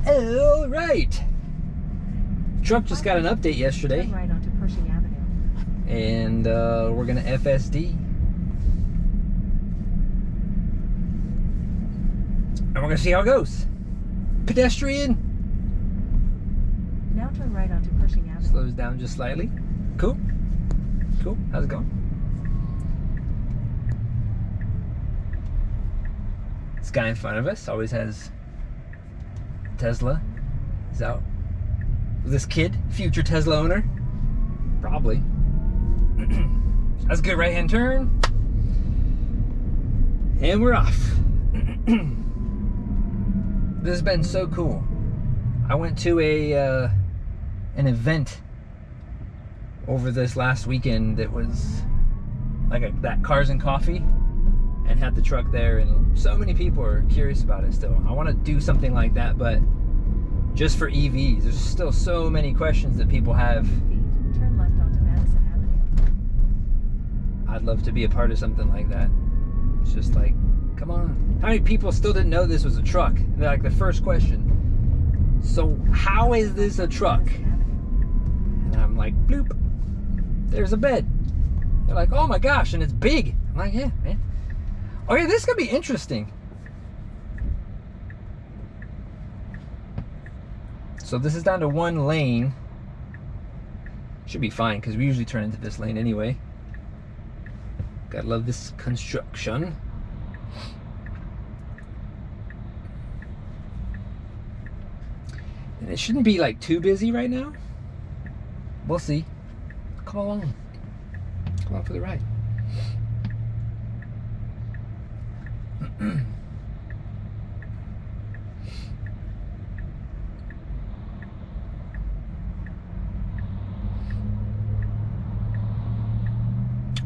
All right. Truck just got an update yesterday. Turn right onto Pershing Avenue. And we're gonna FSD. And we're gonna see how it goes. Pedestrian. Now turn right onto Pershing Avenue. Slows down just slightly. Cool. Cool. How's it going? This guy in front of us always has Tesla. Is out. This kid, future Tesla owner? Probably. That's a good right hand turn. And we're off. This has been so cool. I went to an event over this last weekend that was like that Cars and Coffee, and had the truck there, and so many people are curious about it still. I want to do something like that, but just for EVs. There's still so many questions that people have. Turn left onto Madison Avenue. I'd love to be a part of something like that. It's just like, come on. How many people still didn't know this was a truck? They're like the first question. So how is this a truck? And I'm like, bloop. There's a bed. They're like, oh my gosh, and it's big. I'm like, yeah, man. Oh yeah, this could be interesting. So this is down to one lane. Should be fine because we usually turn into this lane anyway. Gotta love this construction. And it shouldn't be like too busy right now. We'll see. Come along. Come on for the ride.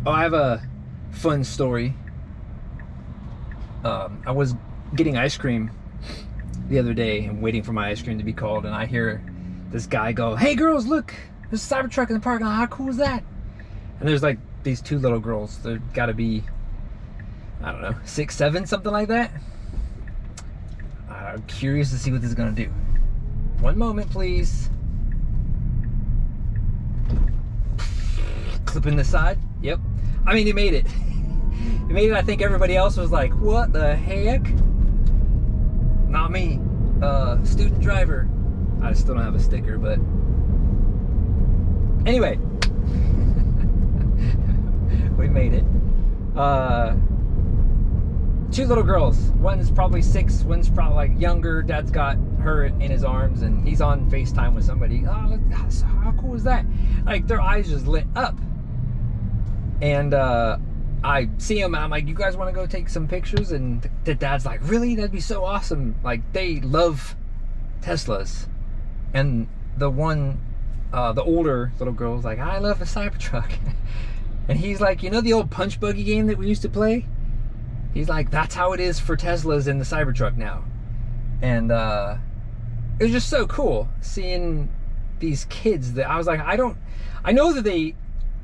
Oh, I have a fun story. I was getting ice cream the other day and waiting for my ice cream to be called, and I hear this guy go, "Hey girls, look, there's a Cybertruck in the parking lot. How cool is that?" And there's like these two little girls. They've got to be, I don't know, 6, 7, something like that. I'm curious to see what this is gonna do. One moment, please. Clipping the side. Yep. I mean, he made it. He made it. I think everybody else was like, what the heck? Not me. Student driver. I still don't have a sticker, but anyway. We made it. Two little girls. One's probably 6, one's probably like younger. Dad's got her in his arms and he's on FaceTime with somebody. Oh, look, how cool is that? Like, their eyes just lit up. And I see him and I'm like, you guys want to go take some pictures? And the dad's like, really? That'd be so awesome. Like, they love Teslas. And the one, the older little girl's like, I love a Cybertruck. And he's like, you know the old punch buggy game that we used to play? He's like, that's how it is for Teslas in the Cybertruck now. And it was just so cool seeing these kids that I was like, I know that they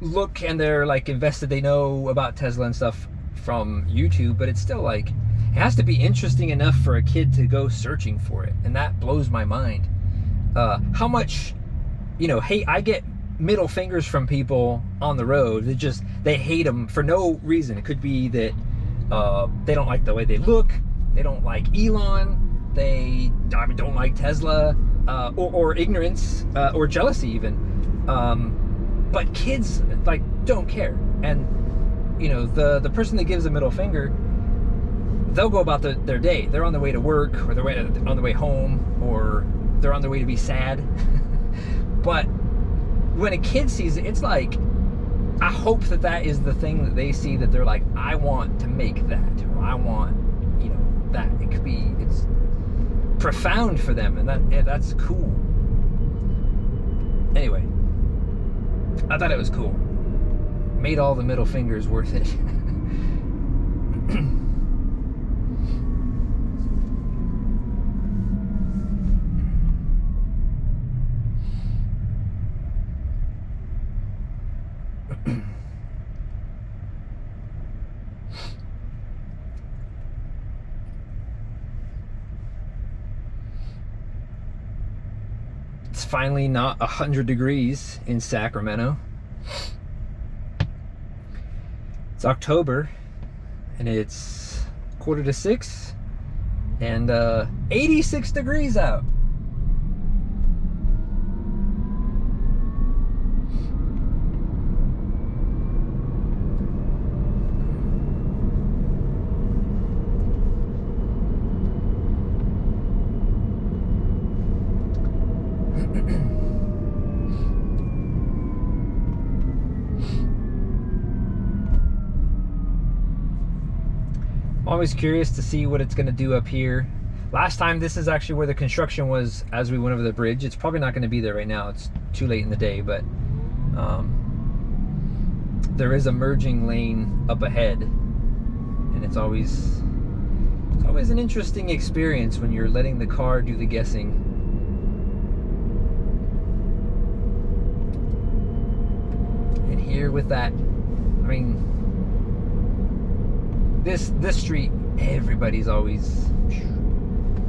look and they're like invested, they know about Tesla and stuff from YouTube, but it's still like, it has to be interesting enough for a kid to go searching for it. And that blows my mind. How much, you know, hate I get middle fingers from people on the road that just, they hate them for no reason. It could be that they don't like the way they look, they don't like Elon, they don't like Tesla, or ignorance, or jealousy even. But kids like don't care, and you know, the person that gives a middle finger, they'll go about their day. They're on their way to work, or they're on their way home, or they're on their way to be sad. But when a kid sees it, it's like, I hope that that is the thing that they see, that they're like, I want to make that, or I want, you know, that. It could be, it's profound for them, and that's cool. Anyway, I thought it was cool. Made all the middle fingers worth it. It's finally not 100 degrees in Sacramento. It's October, and it's 5:45, and 86 degrees out. I'm always curious to see what it's going to do up here. Last time, this is actually where the construction was as we went over the bridge. It's probably not going to be there right now. It's too late in the day, but there is a merging lane up ahead, and it's always an interesting experience when you're letting the car do the guessing. And here with that, I mean, this street, everybody's always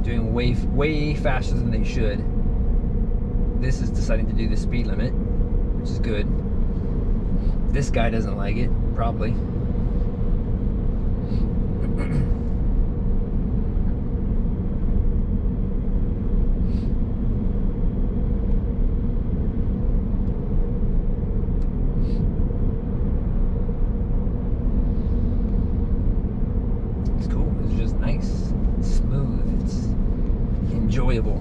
doing way faster than they should. This is deciding to do the speed limit, which is good. This guy doesn't like it, probably. Enjoyable.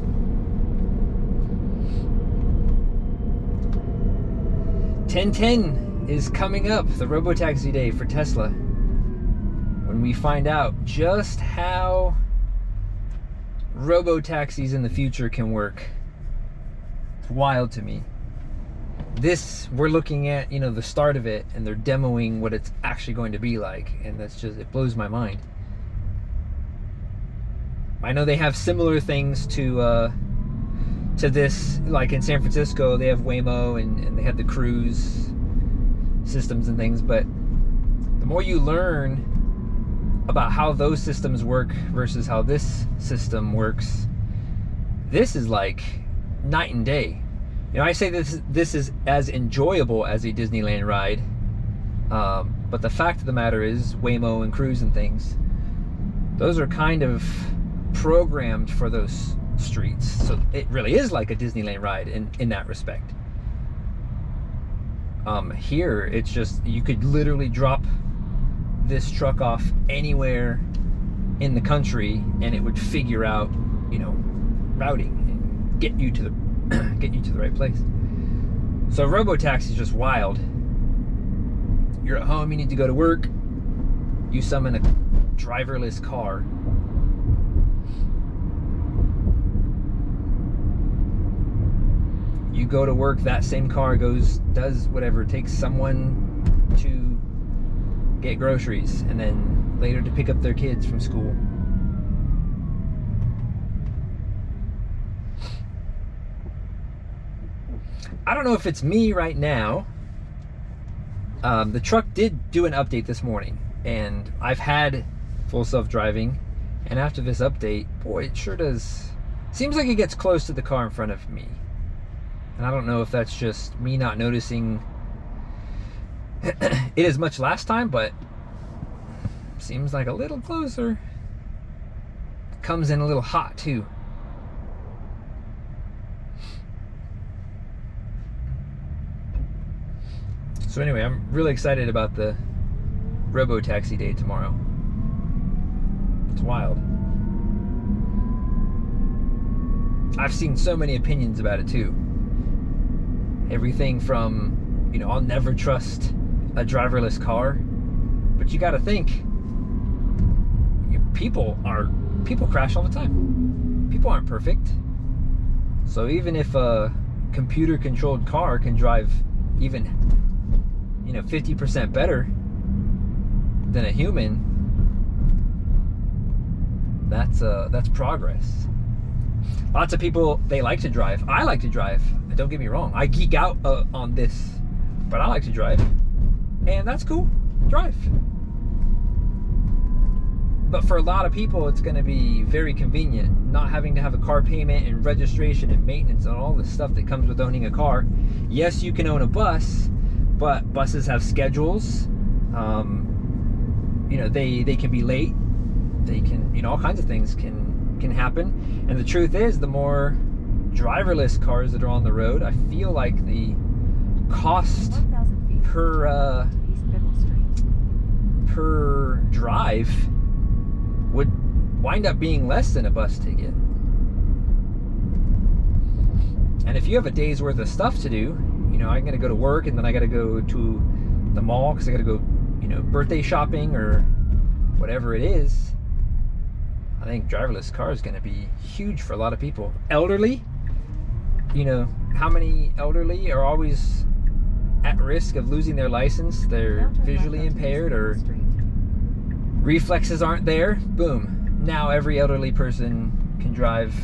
10/10 is coming up, the Robotaxi day for Tesla, when we find out just how Robotaxis in the future can work. It's wild to me. This, we're looking at, you know, the start of it, and they're demoing what it's actually going to be like, and that's just, it blows my mind. I know they have similar things to this, like in San Francisco, they have Waymo and they have the cruise systems and things, but the more you learn about how those systems work versus how this system works, this is like night and day. You know, I say this is as enjoyable as a Disneyland ride, but the fact of the matter is, Waymo and cruise and things, those are kind of programmed for those streets, so it really is like a Disneyland ride in that respect. Here it's just, you could literally drop this truck off anywhere in the country and it would figure out, you know, routing and get you to the right place. So Robotaxi is just wild. You're at home, you need to go to work, you summon a driverless car. You go to work, that same car does whatever, it takes someone to get groceries and then later to pick up their kids from school. I don't know if it's me right now. The truck did do an update this morning, and I've had full self-driving, and after this update, boy, it sure does, seems like it gets close to the car in front of me. And I don't know if that's just me not noticing it as much last time, but seems like a little closer. Comes in a little hot too. So anyway, I'm really excited about the Robotaxi day tomorrow. It's wild. I've seen so many opinions about it too. Everything from, you know, I'll never trust a driverless car, but you got to think, people crash all the time. People aren't perfect. So even if a computer controlled car can drive even, you know, 50% better than a human, that's progress. Lots of people, they like to drive. I like to drive. Don't get me wrong. I geek out on this, but I like to drive, and that's cool. Drive. But for a lot of people, it's going to be very convenient, not having to have a car payment and registration and maintenance and all the stuff that comes with owning a car. Yes, you can own a bus, but buses have schedules. You know, they can be late. They can, you know, all kinds of things can happen. And the truth is, the more driverless cars that are on the road, I feel like the cost 1,000 feet. per East Middle Street. per drive would wind up being less than a bus ticket. And if you have a day's worth of stuff to do, you know, I'm gonna go to work and then I gotta go to the mall because I gotta go, you know, birthday shopping or whatever it is, I think driverless car is gonna be huge for a lot of people. Elderly, you know, how many elderly are always at risk of losing their license? They're visually impaired or reflexes aren't there. Boom. Now every elderly person can drive.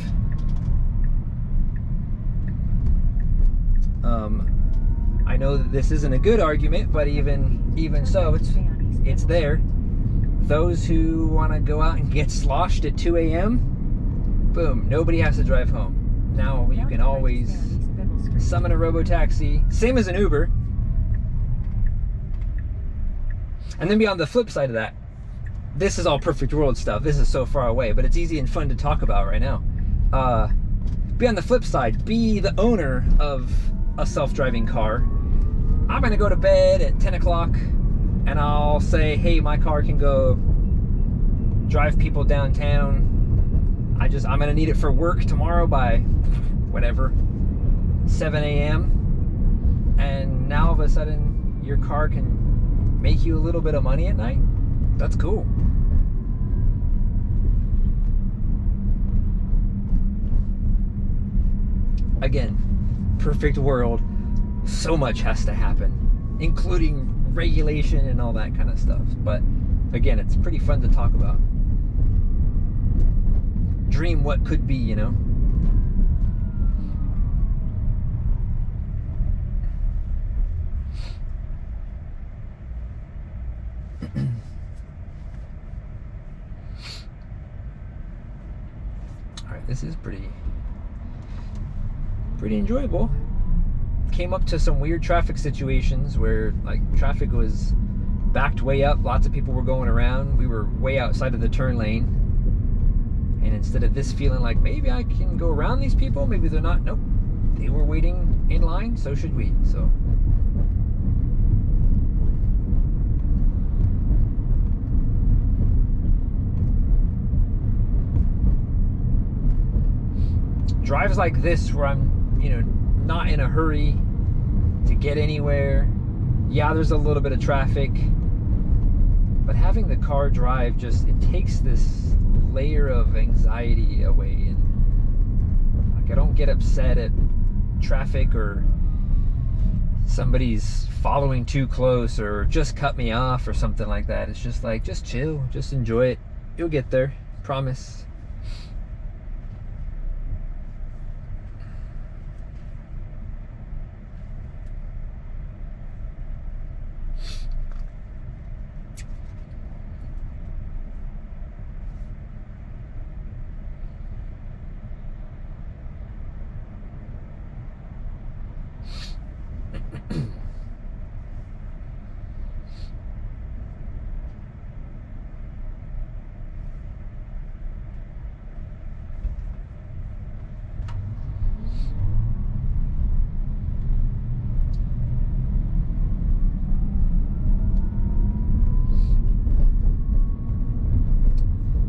I know that this isn't a good argument, but even so, it's there. Those who want to go out and get sloshed at 2 a.m., boom, nobody has to drive home. Now you can always summon a robo-taxi, same as an Uber. And then be on the flip side of that. This is all perfect world stuff. This is so far away, but it's easy and fun to talk about right now. Be on the flip side. Be the owner of a self-driving car. I'm gonna go to bed at 10 o'clock and I'll say, hey, my car can go drive people downtown. I'm gonna need it for work tomorrow by whatever, 7 a.m. And now all of a sudden your car can make you a little bit of money at night. That's cool. Again, perfect world. So much has to happen, including regulation and all that kind of stuff. But again, it's pretty fun to talk about. Dream what could be, you know? Alright, this is pretty enjoyable. Came up to some weird traffic situations where like traffic was backed way up, lots of people were going around, we were way outside of the turn lane, and instead of this feeling like maybe I can go around these people, maybe they're not, nope, they were waiting in line, so should we. So drives like this where I'm, you know, not in a hurry to get anywhere. Yeah, there's a little bit of traffic, but having the car drive just, it takes this layer of anxiety away, and like I don't get upset at traffic or somebody's following too close or just cut me off or something like that. It's just like, just chill, just enjoy it. You'll get there, promise.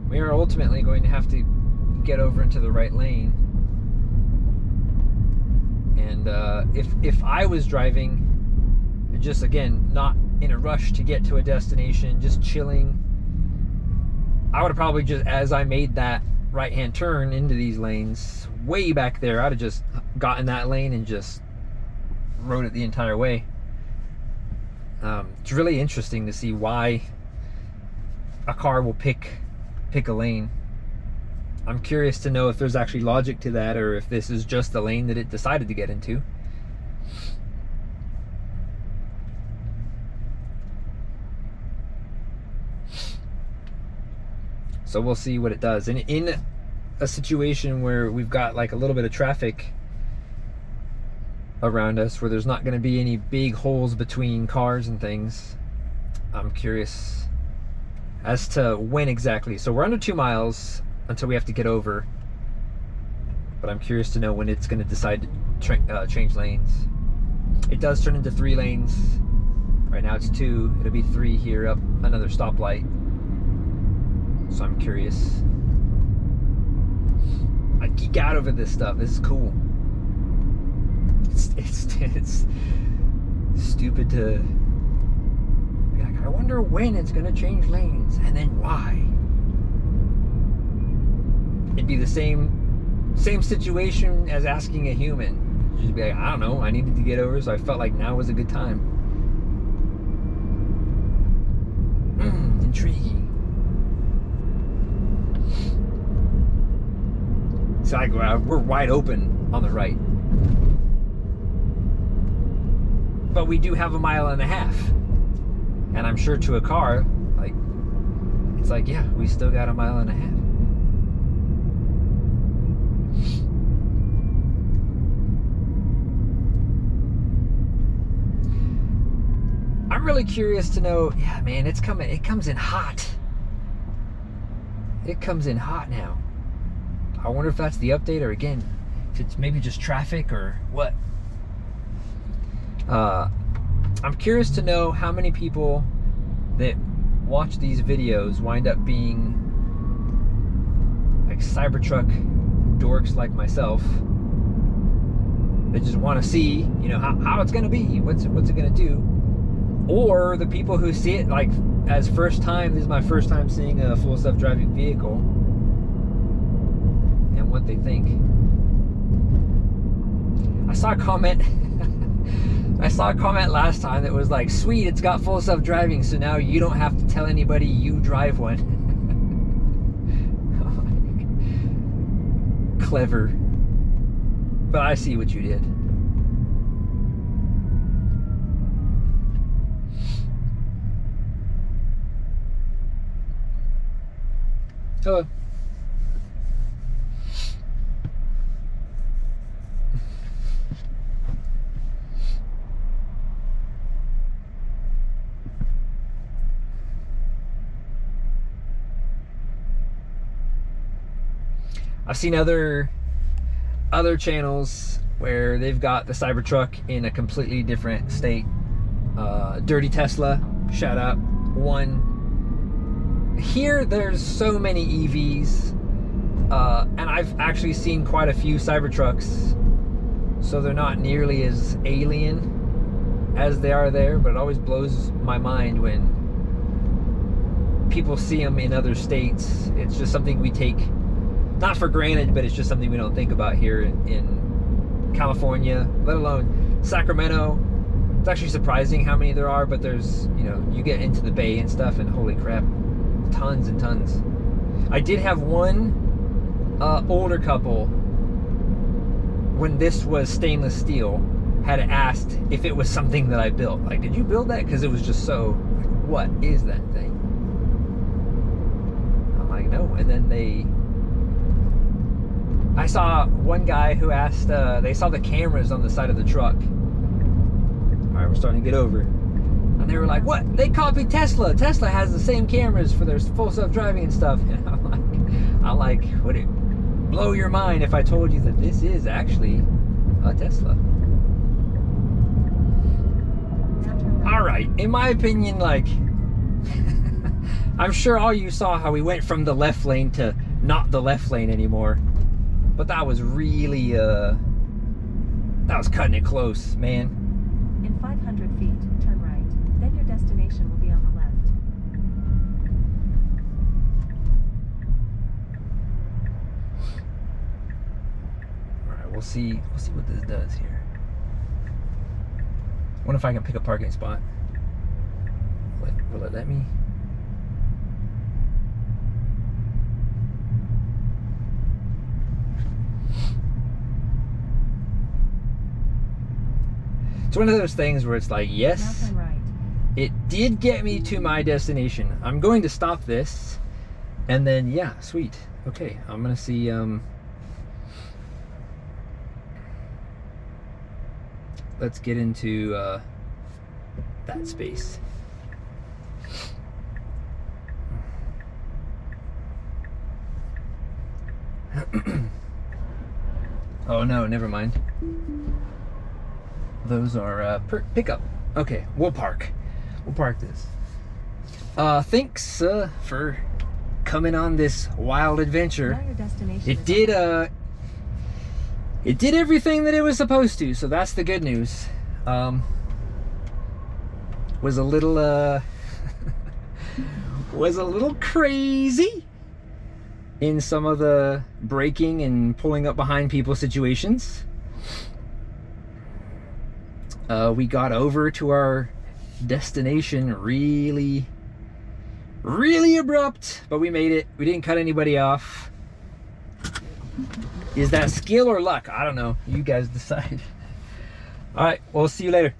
We are ultimately going to have to get over into the right lane. And if I was driving, just again, not in a rush to get to a destination, just chilling, I would have probably just, as I made that right-hand turn into these lanes, way back there, I'd have just gotten that lane and just rode it the entire way. It's really interesting to see why a car will pick a lane. I'm curious to know if there's actually logic to that, or if this is just the lane that it decided to get into. So we'll see what it does. And in a situation where we've got like a little bit of traffic around us, where there's not going to be any big holes between cars and things, I'm curious as to when exactly. So we're under 2 miles until we have to get over, but I'm curious to know when it's going to decide to change lanes. It does turn into 3 lanes. Right now it's 2. It'll be 3 here up another stoplight. So I'm curious. I geek out over this stuff. This is cool. It's stupid to be like, I wonder when it's gonna change lanes, and then why. It'd be the same situation as asking a human. Just be like, I don't know, I needed to get over, so I felt like now was a good time. Intriguing. So we're wide open on the right. But we do have a mile and a half. And I'm sure to a car, like, it's like, yeah, we still got a mile and a half. I'm really curious to know, yeah, man, it's coming. It comes in hot. It comes in hot now. I wonder if that's the update, or again, if it's maybe just traffic or what. I'm curious to know how many people that watch these videos wind up being like Cybertruck dorks like myself. They just want to see, you know, how it's going to be, what's it going to do. Or the people who see it like as first time, this is my first time seeing a full self-driving vehicle, and what they think. I saw a comment last time that was like, sweet, it's got full self-driving, so now you don't have to tell anybody you drive one. Clever. But I see what you did. Hello. I've seen other channels where they've got the Cybertruck in a completely different state. Dirty Tesla, shout out. One. Here there's so many EVs, and I've actually seen quite a few Cybertrucks, so they're not nearly as alien as they are there, but it always blows my mind when people see them in other states. It's just something we take not for granted, but it's just something we don't think about here in California, let alone Sacramento. It's actually surprising how many there are, but there's, you know, you get into the Bay and stuff, and holy crap, tons and tons. I did have one older couple, when this was stainless steel, had asked if it was something that I built. Like, did you build that? Because it was just so, like, what is that thing? I'm like, no. And then I saw one guy who asked, they saw the cameras on the side of the truck. All right, we're starting to get over. And they were like, what? They copied Tesla. Tesla has the same cameras for their full self-driving and stuff. And I'm like, would it blow your mind if I told you that this is actually a Tesla? All right, in my opinion, like, I'm sure all you saw how we went from the left lane to not the left lane anymore. But that was really, that was cutting it close, man. In 500 feet, turn right. Then your destination will be on the left. All right, we'll see what this does here. I wonder if I can pick a parking spot. Will it let me? It's one of those things where it's like, yes, right. It did get me to my destination. I'm going to stop this And then, yeah, sweet. Okay, I'm gonna see, let's get into that space. Oh no, never mind. Those are pickup. Okay, we'll park. We'll park this. Thanks for coming on this wild adventure. Now your destination It is did on it did everything that it was supposed to, so that's the good news. Was a little was a little crazy in some of the braking and pulling up behind people situations. We got over to our destination really abrupt, but we made it. We didn't cut anybody off. Is that skill or luck? I don't know. You guys decide. All right, we'll see you later.